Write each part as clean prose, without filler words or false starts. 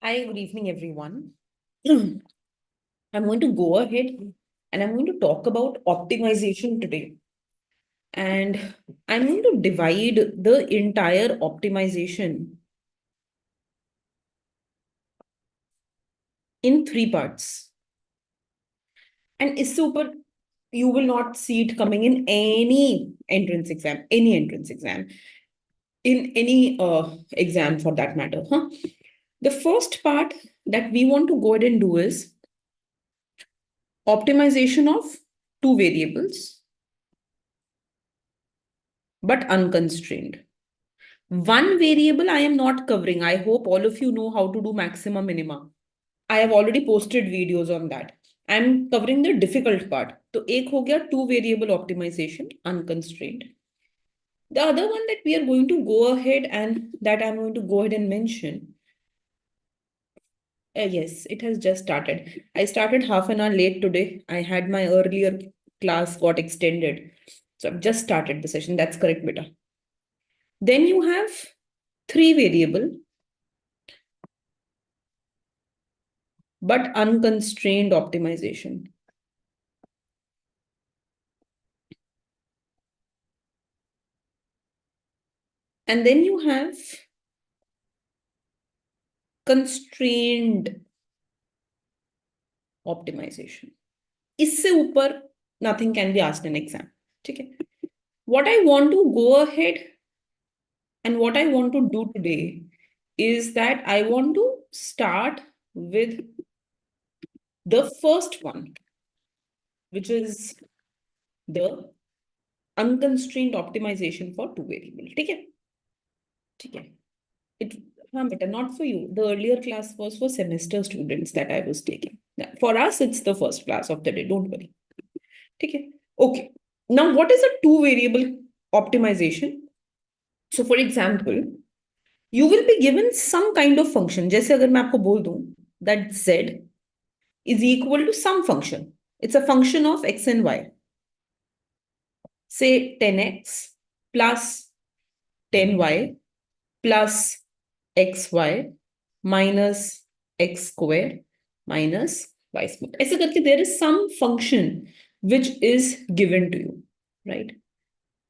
Hi, good evening, everyone. I'm going to go ahead and I'm going to talk about optimization today. And I'm going to divide the entire optimization in three parts. And is super, you will not see it coming in any entrance exam, in any exam for that matter. The first part that we want to go ahead and do is optimization of two variables, but unconstrained. One variable I am not covering. I hope all of you know how to do maxima minima. I have already posted videos on that. I'm covering the difficult part. So एक हो गया two variable optimization, unconstrained. The other one that we are going to go ahead and that I'm going to go ahead and mention. Yes, it has just started. I started half an hour late today. I had my earlier class got extended. So I've just started the session. That's correct, beta. Then you have three variable but unconstrained optimization. And then you have constrained optimization. इससे ऊपर nothing can be asked in exam. ठीक है? What I want to go ahead and what I want to do today is that I want to start with the first one, which is the unconstrained optimization for two variables. ठीक है? ठीक है? It better not for you. The earlier class was for semester students that I was taking. For us, it's the first class of the day. Don't worry. Okay. Okay. Now, what is a two variable optimization? So, for example, you will be given some kind of function. जैसे अगर मैं आपको बोल दूं that z is equal to some function. It's a function of x and y. Say 10x plus 10y plus xy minus x square minus y square. ऐसे करके there is some function which is given to you, right?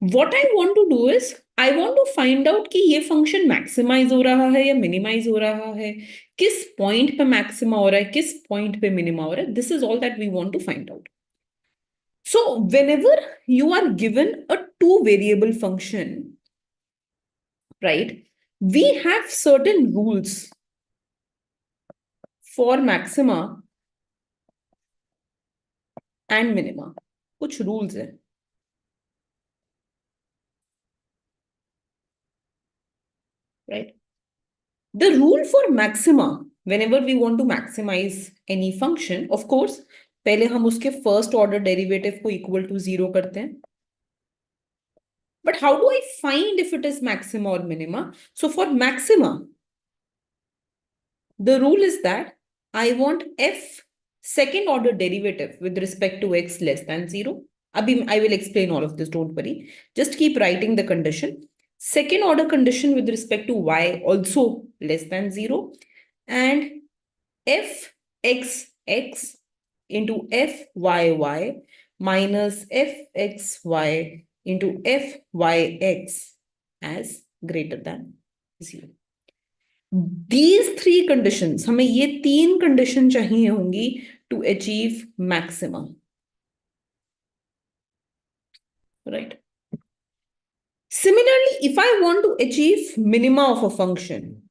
What I want to do is I want to find out कि ये function maximize हो रहा है या minimize हो रहा है, किस point पे maxima हो रहा है, किस point पे minima हो रहा है. This is all that we want to find out. So whenever you are given a two variable function, right, we have certain rules for maxima and minima. कुछ rules है. Right? The rule for maxima, whenever we want to maximize any function, of course, पहले हम उसके first order derivative को equal to 0 करते हैं. But how do I find if it is maxima or minima? So for maxima, the rule is that I want f second order derivative with respect to x less than 0. Abhi, I will explain all of this, don't worry. Just keep writing the condition. Second order condition with respect to y also less than 0. And fxx into fyy minus fxy into fyx as greater than 0. These three conditions, हमें ये तीन condition चाहिए होंगी to achieve maximum. Right? Similarly, if I want to achieve minima of a function,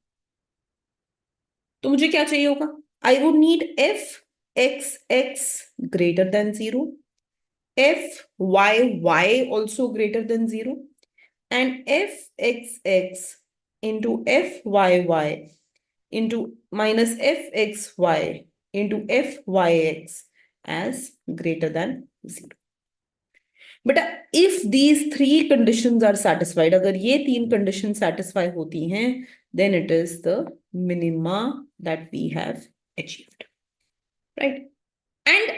तो मुझे क्या चाहिए होगा? I would need fxx greater than 0, fyy also greater than 0, and fxx into fyy into minus fxy into fyx as greater than 0. But if these three conditions are satisfied, अगर ये तीन conditions satisfy होती हैं, then it is the minima that we have achieved, right? And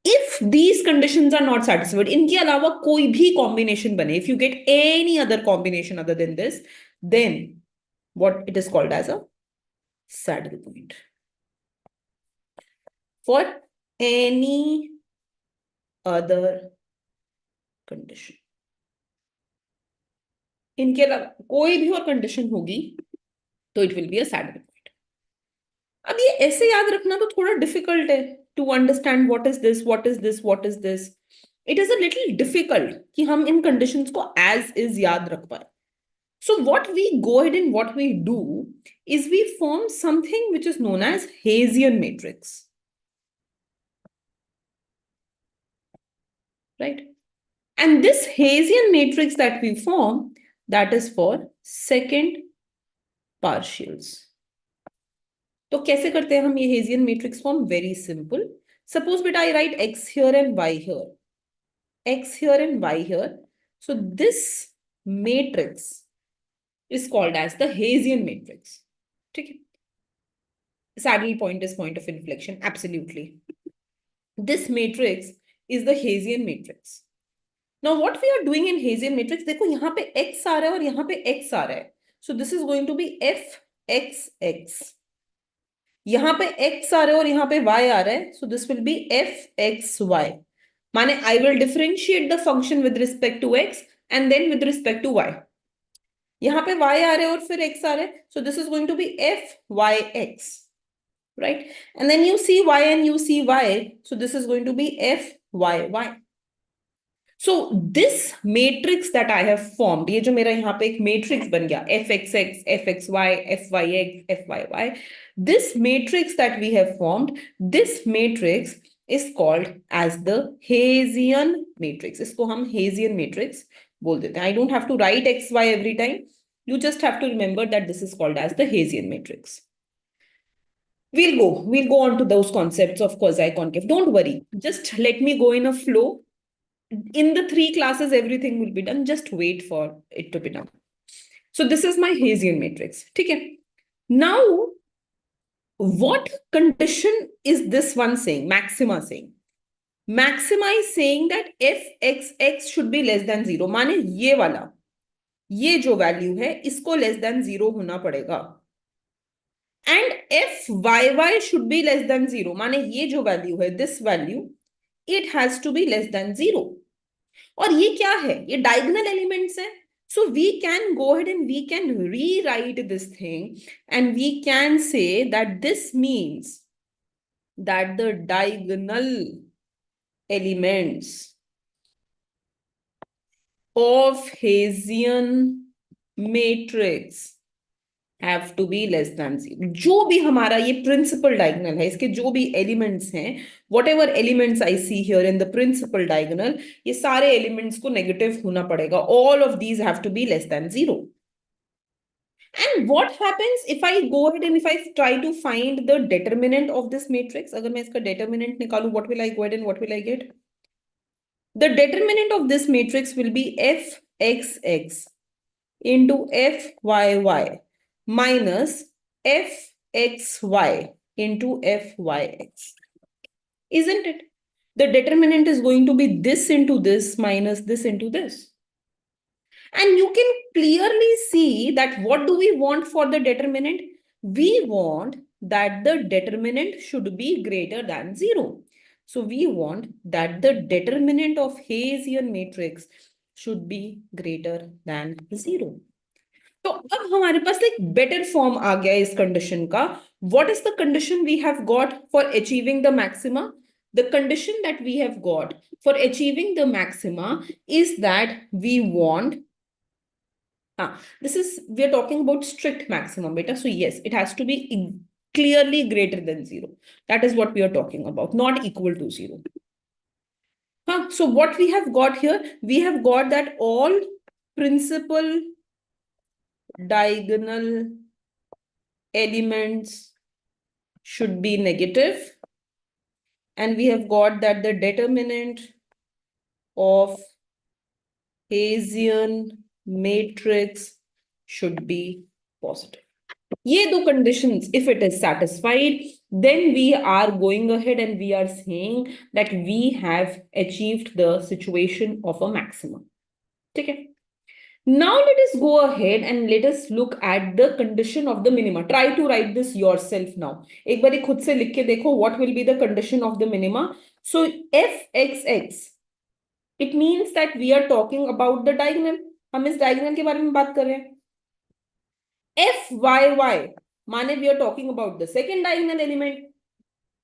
if these conditions are not satisfied, इनके अलावा कोई भी combination बने, if you get any other combination other than this, then what it is called as a saddle point. For any other condition, इनके अलावा कोई भी और कंडीशन होगी तो it will be a saddle point. अब ये ऐसे याद रखना तो थोड़ा डिफिकल्ट है to understand what is this, what is this, what is this. It is a little difficult कि हम इन कंडीशंस को एज इज याद रख पाए. So what we go ahead and what we do is we form something which is known as Hessian matrix. Right? And this Hessian matrix that we form, that is for second partials. तो कैसे करते हैं हम ये Hessian matrix form? Very simple. Suppose beta I write x here and y here. X here and y here. So this matrix is called as the Hessian matrix. ठीक है? Saddle point is point of inflection. Absolutely. This matrix is the Hessian matrix. Now what we are doing in Hessian matrix, देखो यहाँ पे x आ रहा है और यहाँ पे x आ रहा है. So this is going to be f x x. यहाँ पे x आ रहा है और यहाँ पे y आ रहा है. So this will be f x y. माने I will differentiate the function with respect to x and then with respect to y. यहाँ पे y आ रहा है और फिर x आ रहा है. So this is going to be f y x. Right? And then you see y and you see y. So this is going to be f y y. So this matrix that I have formed, ये जो मेरा यहाँ पे एक matrix बन गया, fxx, fxy, fyx, fyy. This matrix that we have formed, this matrix is called as the Hessian matrix. इसको हम Hessian matrix बोल देते हैं. I don't have to write xy every time. You just have to remember that this is called as the Hessian matrix. We'll go on to those concepts of quasi-concave. Don't worry. Just let me go in a flow. In the 3 classes, everything will be done. Just wait for it to be done. So this is my Hessian matrix. Okay. Now, what condition is this one saying? Maxima saying. Maxima is saying that fxx should be less than 0. माने ये वाला, ये जो value है, इसको less than 0 होना पड़ेगा. And fyy should be less than 0. माने ये जो value है, this value, it has to be less than 0. और ये क्या है? ये diagonal elements है. So we can go ahead and we can rewrite this thing and we can say that this means that the diagonal elements of Hessian matrix have to be less than 0. जो भी हमारा ये principal diagonal है, इसके जो भी elements हैं, whatever elements I see here in the principal diagonal, ये सारे elements को negative होना पड़ेगा. All of these have to be less than 0. And what happens if I go ahead and if I try to find the determinant of this matrix? अगर मैं इसका determinant निकालूं, what will I go ahead and what will I get? The determinant of this matrix will be fxx into fyy minus fxy into fyx. Isn't it? The determinant is going to be this into this minus this into this. And you can clearly see that what do we want for the determinant? We want that the determinant should be greater than 0. So we want that the determinant of Hessian matrix should be greater than 0. तो अब हमारे पास एक better form आ गया इस condition का. What is the condition we have got for achieving the maxima? The condition that we have got for achieving the maxima is that we want, this is, we are talking about strict maximum beta. So yes, it has to be clearly greater than 0. That is what we are talking about, not equal to 0. So what we have got here, we have got that all principal diagonal elements should be negative, and we have got that the determinant of Hessian matrix should be positive. ये दो conditions, if it is satisfied, then we are going ahead and we are saying that we have achieved the situation of a maximum. ठीक है? Now let us go ahead and let us look at the condition of the minima. Try to write this yourself now. एक बारी खुद से लिख के देखो what will be the condition of the minima. So fxx, it means that we are talking about the diagonal. हम इस diagonal के बारे में बात कर रहे हैं. fyy, माने we are talking about the second diagonal element.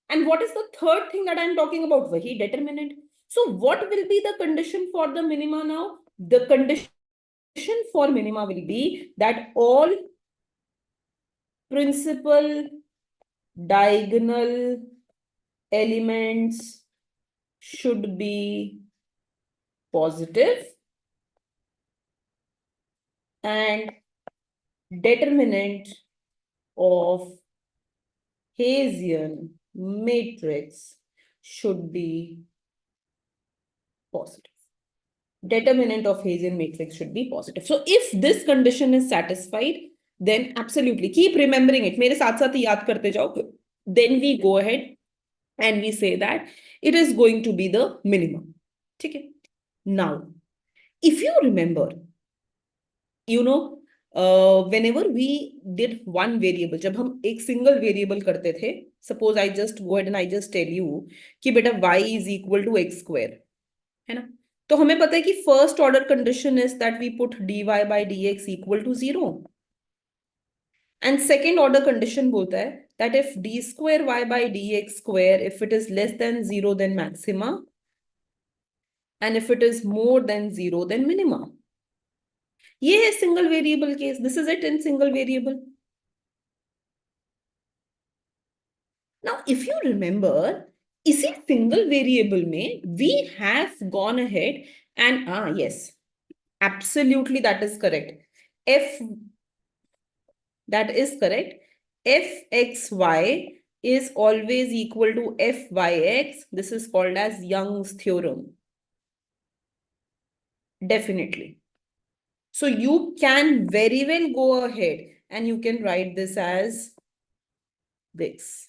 And what is the third thing that I am talking about? वही determinant. So what will be the condition for the minima now? The condition for minima will be that all principal diagonal elements should be positive and determinant of Hessian matrix should be positive. Determinant of Hessian matrix should be positive. So if this condition is satisfied, then absolutely keep remembering it. मेरे साथ साथ याद करते जाओ. Then we go ahead and we say that it is going to be the minimum. Okay. Now, if you remember, whenever we did one variable, जब हम एक single variable करते थे, suppose I just go ahead and I just tell you कि बेटा y is equal to x square, है ना? तो हमें पता है कि first order condition is that we put dy by dx equal to 0. And second order condition बोलता है that if d square y by dx square, if it is less than 0, then maxima. And if it is more than 0, then minima. ये है single variable case. This is it in single variable. Now, if you remember, इसी single variable में we have gone ahead and yes, absolutely that is correct. That is correct. Fxy is always equal to fyx. This is called as Young's theorem. Definitely. So you can very well go ahead and you can write this as this.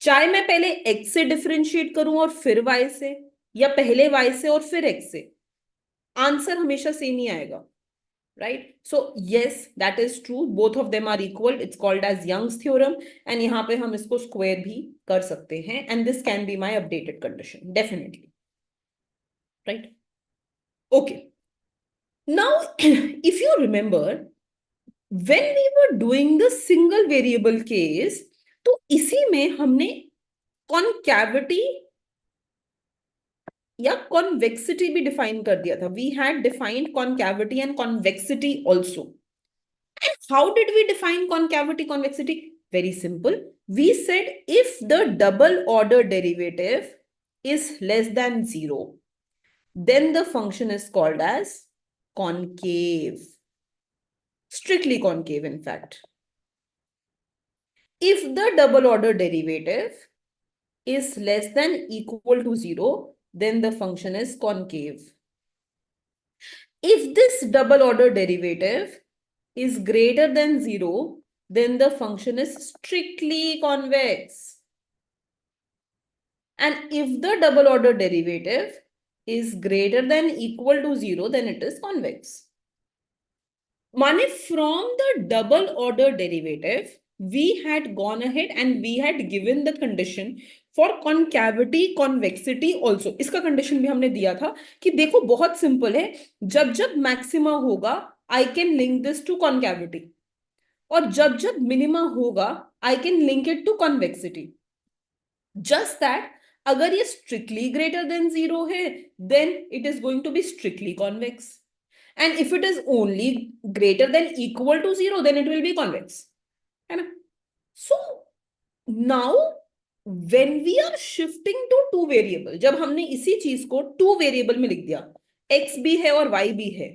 चाहे मैं पहले x से differentiate करूं और फिर y से, या पहले y से और फिर x से, आंसर हमेशा सेम ही आएगा. Right? So yes, that is true. Both of them are equal. It's called as Young's theorem. And यहाँ पे हम इसको square भी कर सकते हैं. And this can be my updated condition. Definitely. Right? Okay. Now, if you remember, when we were doing the single variable case, तो इसी में हमने concavity या convexity भी define कर दिया था. We had defined concavity and convexity also. And how did we define concavity, convexity? Very simple. We said if the double order derivative is less than 0, then the function is called as concave. Strictly concave, in fact. If the double order derivative is less than equal to 0, then the function is concave. If this double order derivative is greater than 0, then the function is strictly convex. And if the double order derivative is greater than equal to 0, then it is convex. Mane, from the double order derivative, we had gone ahead and we had given the condition for concavity, convexity also. इसका condition भी हमने दिया था कि देखो बहुत simple है, जब जब maxima होगा, I can link this to concavity. और जब जब minima होगा, I can link it to convexity. Just that, अगर ये strictly greater than 0 है, then it is going to be strictly convex. And if it is only greater than equal to 0, then it will be convex. So now when we are shifting to two variable, जब हमने इसी चीज को two variable में लिख दिया, x भी है और y भी है,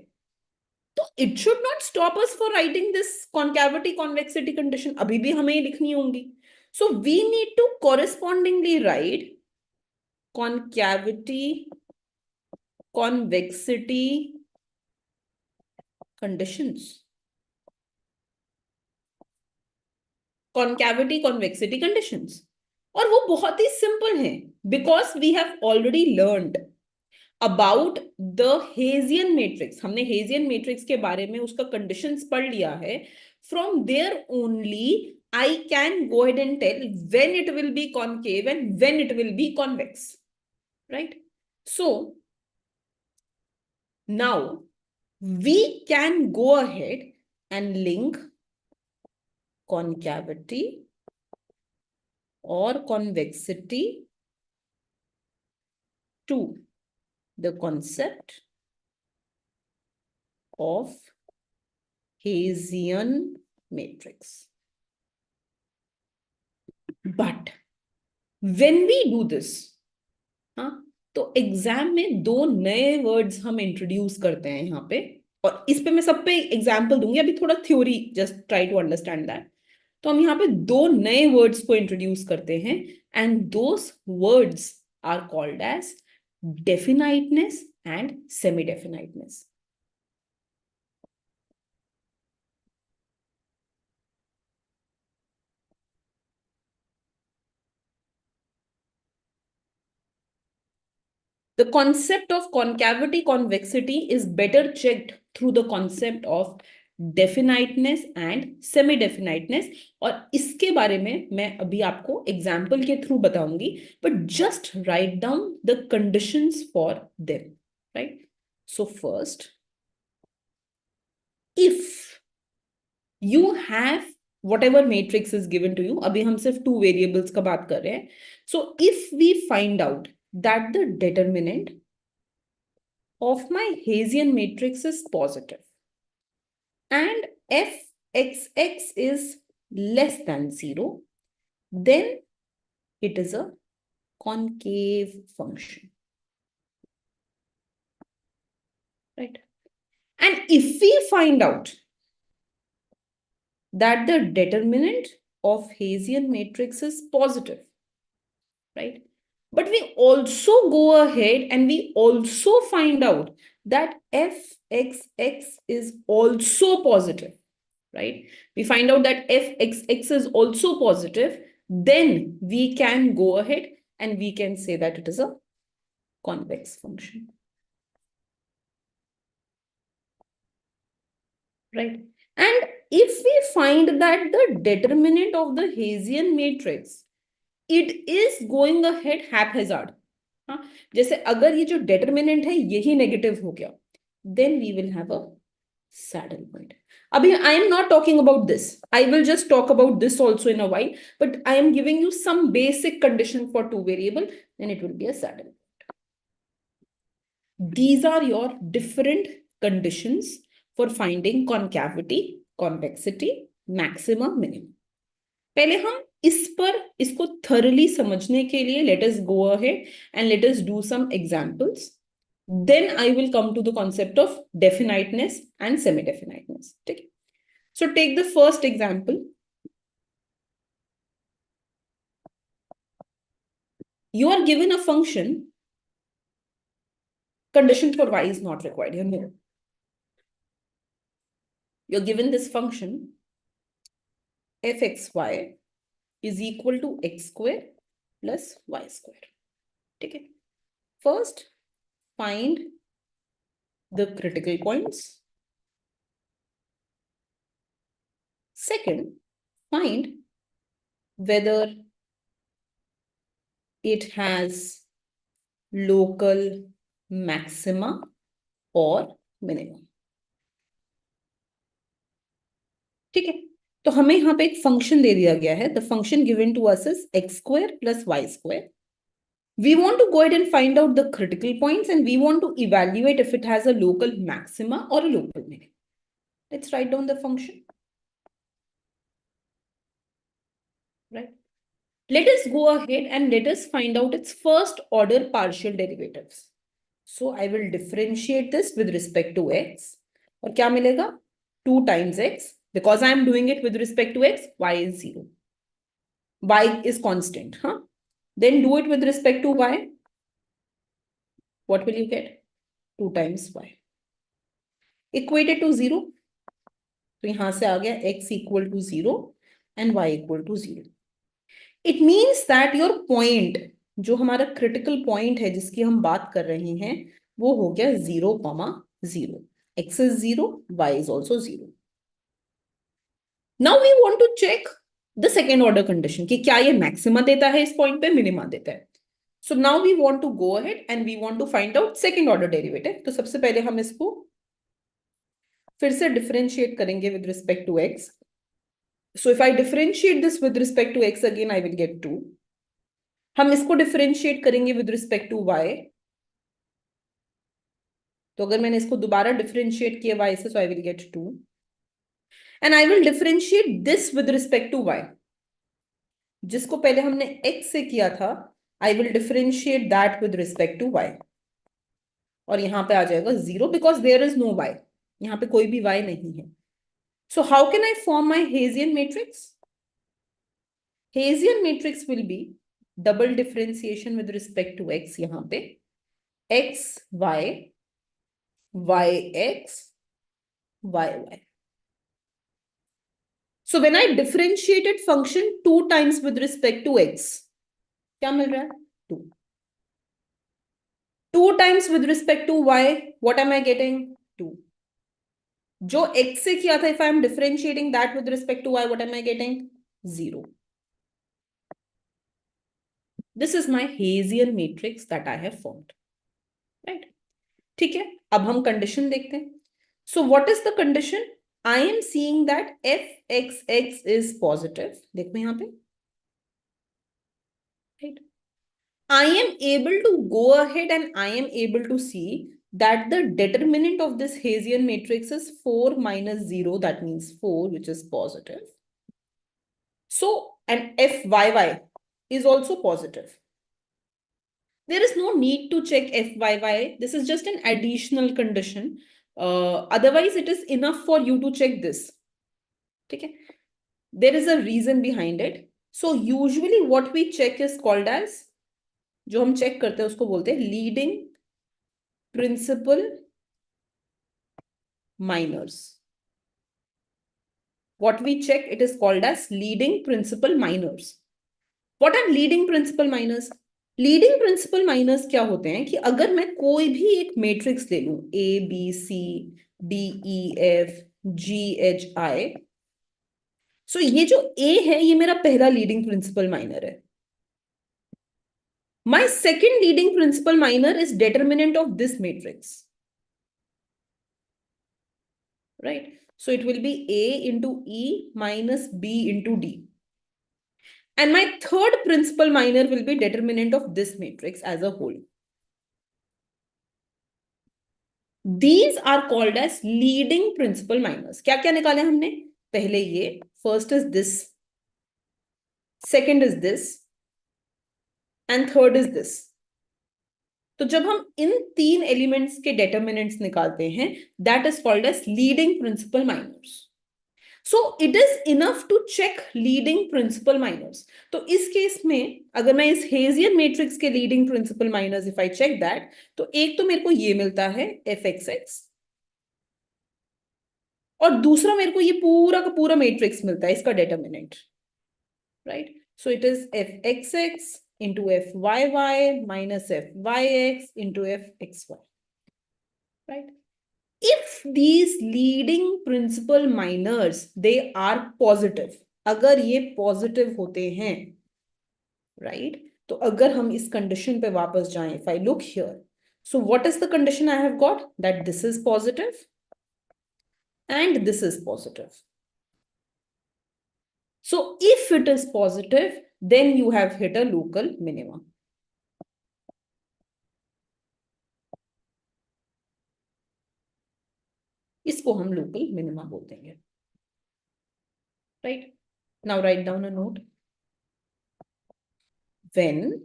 तो it should not stop us for writing this concavity convexity condition. अभी भी हमें लिखनी होंगी. So we need to correspondingly write concavity convexity conditions. Concavity convexity conditions. और वो बहुत ही सिंपल है, because we have already learned about the Hessian matrix, हमने हेजियन मैट्रिक्स के बारे में उसका कंडीशंस पढ़ लिया है, from there only I can go ahead and tell when it will be concave and when it will be convex, right? So now we can go ahead and link concavity or convexity to the concept of Hessian matrix. But when we do this, हाँ, तो exam में दो नए words हम introduce करते हैं यहाँ पे, और इस पे मैं सब पे एग्जाम्पल दूंगी, अभी थोड़ा theory, just try to understand that. तो हम यहाँ पे दो नए वर्ड्स को इंट्रोड्यूस करते हैं, and those words are called as definiteness and semi definiteness. The concept of concavity convexity is better checked through the concept of definiteness and semi definiteness, और इसके बारे में मैं अभी आपको एग्जाम्पल के थ्रू बताऊंगी, but just write down the conditions for them, right? So first, if you have whatever matrix is given to you, अभी हम सिर्फ two variables का बात कर रहे हैं, so if we find out that the determinant of my Hessian matrix is positive and fxx is less than 0, then it is a concave function, right? And if we find out that the determinant of Hessian matrix is positive, right? But we also go ahead and we also find out that fxx is also positive, right? We find out that fxx is also positive, then we can go ahead and we can say that it is a convex function, right? And if we find that the determinant of the Hessian matrix, it is going ahead haphazard, हाँ, जैसे अगर ये जो determinant है यही negative हो गया, then we will have a saddle point. अभी I am not talking about this. I will just talk about this also in a while, but I am giving you some basic condition for two variable, then it will be a saddle point. These are your different conditions for finding concavity, convexity, maxima, minimum. पहले हम इसको thoroughly समझने के लिए let us go ahead and let us do some examples. Then I will come to the concept of definiteness and semi-definiteness. Okay? So take the first example. You are given a function. Condition for y is not required here. You're given this function fxy is equal to x square plus y square. Okay. First, find the critical points. Second, find whether it has local maxima or minimum. ठीक है, तो हमें यहाँ पे एक function दे दिया गया है. The function given to us is x square plus y square. We want to go ahead and find out the critical points and we want to evaluate if it has a local maxima or a local minimum. Let's write down the function. Right. Let us go ahead and let us find out its first order partial derivatives. So I will differentiate this with respect to x. और क्या मिलेगा? 2 times x. Because I am doing it with respect to x, y is 0. Y is constant. Huh? Then do it with respect to y. What will you get? 2 times y. Equated to 0. तो यहाँ से आ गया x equal to 0 and y equal to 0. It means that your point, जो हमारा critical point है जिसकी हम बात कर रहे हैं, वो हो गया 0,0. X is 0, y is also 0. Now we want to check the second order condition कि क्या ये मैक्सिमा देता है इस पॉइंट पे, मिनिमा देता है. So now we want to go ahead and we want to find out second order derivative. तो सबसे पहले हम इसको फिर से डिफरेंशिएट करेंगे with respect to x. So if I differentiate this with respect to x again, I will get 2. हम इसको डिफरेंशिएट करेंगे with respect to y. तो अगर मैंने इसको दोबारा डिफरेंशिएट किया y से, so I will get 2. And I will differentiate this with respect to y. जिसको पहले हमने x से किया था, I will differentiate that with respect to y. और यहां पे आ जाएगा 0 because there is no y. यहां पे कोई भी y नहीं है. So how can I form my Hessian matrix? Hessian matrix will be double differentiation with respect to x यहां पे x y y x y y. So when I differentiated function 2 times with respect to x, क्या मिल रहा है? 2. 2 times with respect to y, what am I getting? 2. जो x से किया था, if I am differentiating that with respect to y, what am I getting? 0. This is my Hessian matrix that I have formed. Right? ठीक है, अब हम condition देखते हैं. So what is the condition? I am seeing that fxx is positive. देखो यहाँ पे. Right? I am able to go ahead and I am able to see that the determinant of this Hessian matrix is 4 minus 0. That means 4, which is positive. So, and fyy is also positive. There is no need to check fyy. This is just an additional condition. Otherwise, it is enough for you to check this. Okay? There is a reason behind it. So, usually what we check is called as, जो हम check करते हैं उसको बोलते हैं leading principal minors. What we check, it is called as leading principal minors. What are leading principal minors? Leading principal minors क्या होते हैं कि अगर मैं कोई भी एक मैट्रिक्स ले लूं ABCDEFGHI, सो ये जो A है ये मेरा पहला लीडिंग प्रिंसिपल माइनर है. My second leading principal minor is determinant of this matrix. Right? So it will be A into E minus B into D. And my third principal minor will be determinant of this matrix as a whole. These are called as leading principal minors. क्या क्या निकाले हमने? पहले ये, first is this, second is this, and third is this. तो जब हम इन 3 elements के determinants निकालते हैं, that is called as leading principal minors. So it is enough to check leading principal minors. तो इस केस में अगर मैं इस Hessian matrix के leading principal minors if I check that, तो एक तो मेरे को ये मिलता है fxx, और दूसरा मेरे को ये पूरा का पूरा मैट्रिक्स मिलता है इसका determinant. Right? So it is fxx into fyy minus fyx into fxy. Right? If these leading principal minors, they are positive, अगर ये positive होते हैं, right? तो अगर हम इस condition पे वापस जाएं, if I look here, so what is the condition I have got? That this is positive and this is positive. So if it is positive, then you have hit a local minima. इसको हम local minima बोल देंगे. Right? Now write down a note. When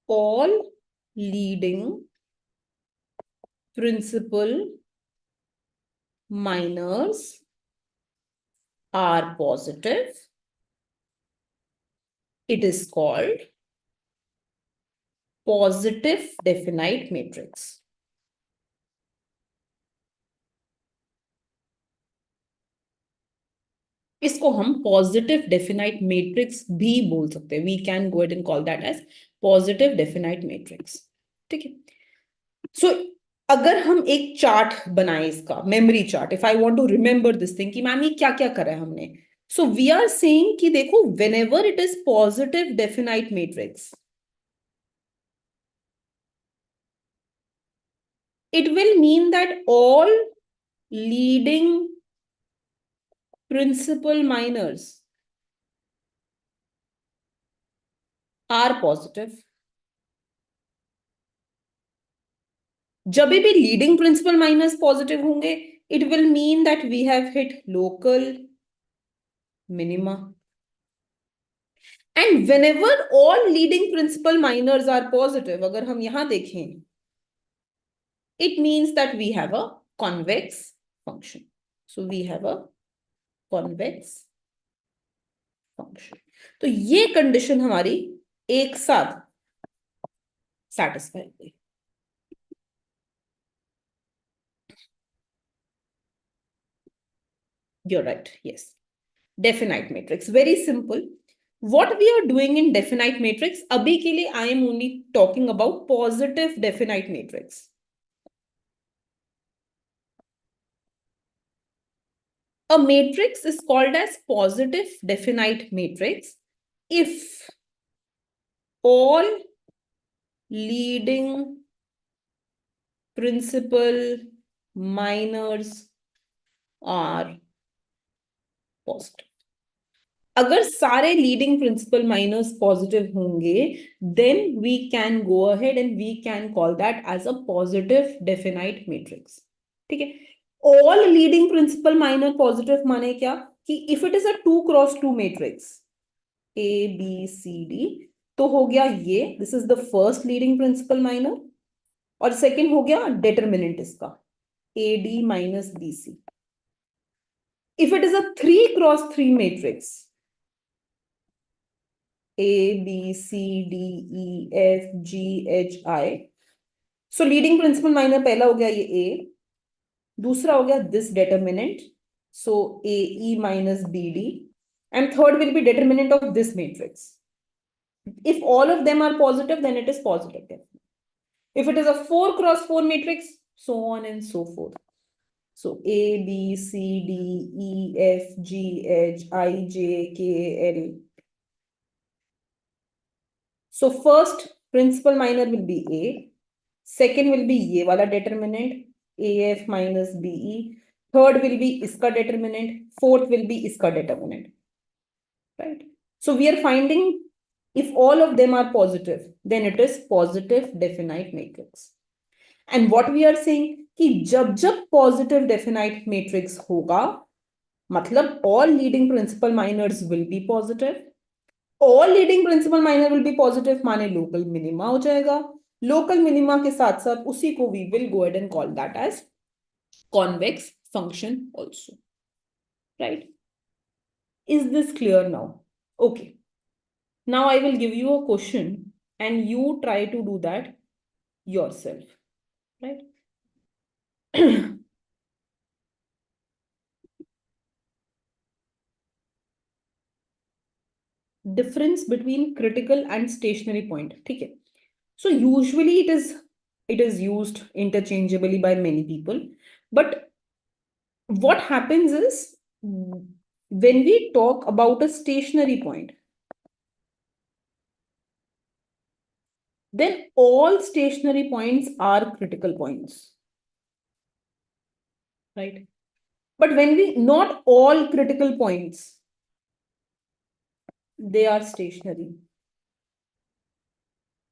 all leading principal minors are positive, it is called positive definite matrix. इसको हम positive definite matrix भी बोल सकते हैं. We can go ahead and call that as positive definite matrix. ठीक है. So अगर हम एक चार्ट बनाए इसका memory chart, if I want to remember this thing कि मैम ये क्या क्या करा है हमने, सो वी आर सेइंग कि देखो whenever it is positive definite matrix, it will mean that all leading principal minors are positive. जब भी लीडिंग प्रिंसिपल माइनस पॉजिटिव होंगे, it will mean that we have hit local minima. And whenever all leading principal minors are positive, अगर हम यहां देखें, it means that we have a convex function. So we have a convex function. तो ये condition हमारी एक साथ satisfy हुई. You're right. Yes. Definite matrix. Very simple. What we are doing in definite matrix, abhi ke liye I am only talking about positive definite matrix. A matrix is called as positive definite matrix if all leading principal minors are positive. अगर सारे leading principal minors positive होंगे, then we can go ahead and we can call that as a positive definite matrix. ठीक है. All leading principal minor positive माने क्या कि if it is a 2x2 matrix A B C D, तो हो गया ये, this is the first leading principal minor, और सेकेंड हो गया डिटर्मिनेंट इसका A D minus B C. If it is a 3x3 matrix A, B, C, D, E, F, G, H, I. So leading principal minor पहला हो गया ये A, दूसरा हो गया this determinant, so AE minus BD, and third will be determinant of this matrix. If all of them are positive, then it is positive. If it is a 4x4 matrix, so on and so forth. So A, B, C, D, E, F, G, H, I, J, K, L. So first principal minor will be A, second will be ये वाला determinant AF minus BE, third will be इसका determinant, fourth will be इसका determinant, right? So we are finding if all of them are positive, then it is positive definite matrix. And what we are saying कि जब जब positive definite matrix होगा, मतलब all leading principal minors will be positive. All leading principal minor will be positive माने local minima हो जाएगा. Local minima के साथ साथ उसी को we will go ahead and call that as convex function also. Right. Is this clear now? Okay. Now I will give you a question and you try to do that yourself. Right. Difference between critical and stationary point. ठीक है. So usually it is used interchangeably by many people, but what happens is when we talk about a stationary point, then all stationary points are critical points, right? But when we not all critical points, they are stationary,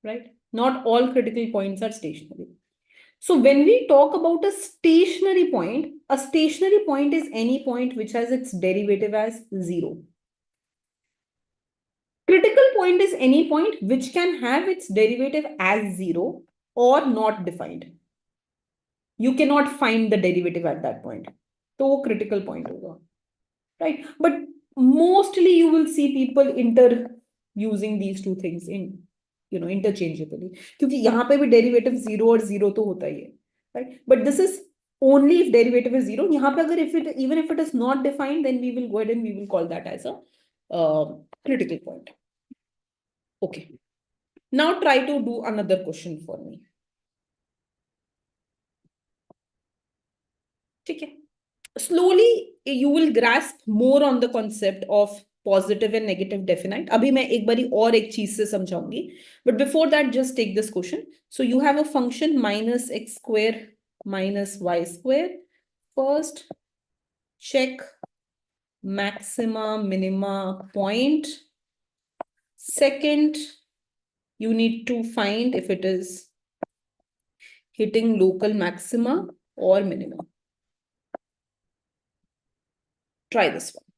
right? Not all critical points are stationary. So when we talk about a stationary point is any point which has its derivative as 0. Critical point is any point which can have its derivative as 0 or not defined. You cannot find the derivative at that point. तो वो critical point होगा, right? But mostly you will see people using these two things in interchangeably, क्योंकि यहाँ पे भी derivative 0 और 0 तो होता ही है, right? But this is only if derivative is 0. यहाँ पे अगर even if it is not defined, then we will go ahead and we will call that as a critical point. Okay. Now try to do another question for me. ठीक है. Slowly you will grasp more on the concept of positive and negative definite. अभी मैं एक बारी और एक चीज से समझाऊंगी. But before that, just take this question. So you have a function minus x square minus y square. First, check maxima, minima point. Second, you need to find if it is hitting local maxima or minima. Try this one.